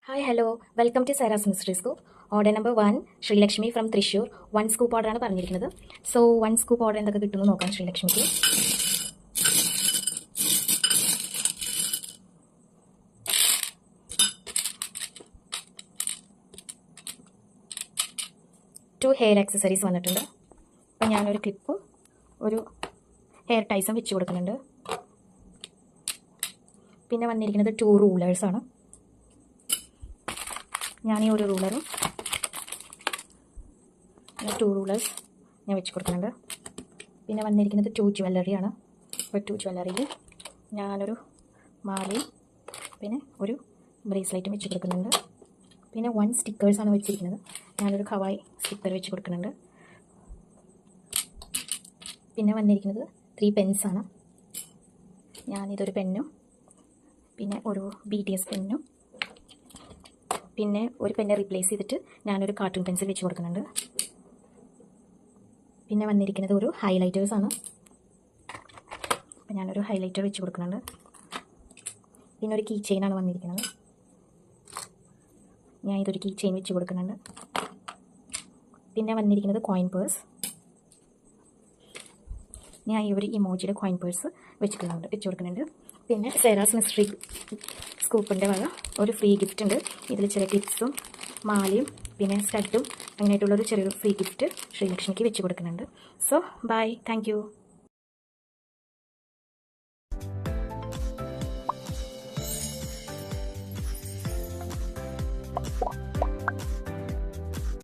Hi, hello. Welcome to Sarah's Mystery Scoop. Order number 1, Srilakshmi from Thrissur. 1 scoop order ആണ് പറഞ്ഞിരിക്കുന്നത്. So 1 scoop order എന്തൊക്കെ കിട്ടുന്നു നോക്കാം ശ്രീലക്ഷ്മിക്ക്. To hair accessories വന്നിട്ടുണ്ട്. അപ്പം ഞാനൊരു ക്ലിപ്പ് ഒരു ഹെയർ ടൈസും വെച്ച് കൊടുക്കുന്നുണ്ട്. പിന്നെ വന്നിരിക്കുന്നത് 2 റൂളേഴ്സാണ്. ഞാൻ ഈ ഒരു റൂളറും 2 റൂളേഴ്സ് ഞാൻ വെച്ച് കൊടുക്കുന്നുണ്ട്. പിന്നെ വന്നിരിക്കുന്നത് 2 ജ്വല്ലറിയാണ്. അപ്പോൾ 2 ജ്വല്ലറിയിൽ ഞാനൊരു മാലയും പിന്നെ ഒരു ബ്രേസ്ലെറ്റും വെച്ച് കൊടുക്കുന്നുണ്ട്. പിന്നെ 1 സ്റ്റിക്കേഴ്സാണ് വെച്ചിരിക്കുന്നത്. ഞാനൊരു ഹവായി സ്റ്റിക്കർ വെച്ച് കൊടുക്കുന്നുണ്ട്. പിന്നെ വന്നിരിക്കുന്നത് 3 പെൻസാണ്. ഞാനിതൊരു പെന്നും പിന്നെ ഒരു BTS പെന്നും പിന്നെ ഒരു പെന്നെ റീപ്ലേസ് ചെയ്തിട്ട് ഞാനൊരു കാർട്ടൂൺ പെൻസിൽ വെച്ച് കൊടുക്കുന്നുണ്ട്. പിന്നെ വന്നിരിക്കുന്നത് ഒരു ഹൈലൈറ്റേഴ്സാണ്. അപ്പം ഞാനൊരു ഹൈലൈറ്റർ വെച്ച് കൊടുക്കുന്നുണ്ട്. പിന്നെ ഒരു കീ ചെയിനാണ് വന്നിരിക്കുന്നത്. ഞാൻ ഇതൊരു കീ ചെയിൻ വെച്ച് കൊടുക്കുന്നുണ്ട്. പിന്നെ വന്നിരിക്കുന്നത് കോയിൻ പേഴ്സ്. ഞാൻ ഈ ഒരു ഇമോജിയുടെ കോയിൻ പേഴ്സ് വെച്ച് കൊടുക്കുന്നുണ്ട്. പിന്നെ സെറാസ് മിസ്റ്ററി സ്കൂപ്പിൻ്റെ വക ഒരു ഫ്രീ ഗിഫ്റ്റ് ഉണ്ട്. ഇതിൽ ചില ക്ലിപ്സും മാലയും പിന്നെ സ്റ്റഡും അങ്ങനെയായിട്ടുള്ളൊരു ചെറിയൊരു ഫ്രീ ഗിഫ്റ്റ് ശ്രീലക്ഷ്മിക്ക് വെച്ച് കൊടുക്കുന്നുണ്ട്. So bye, thank U.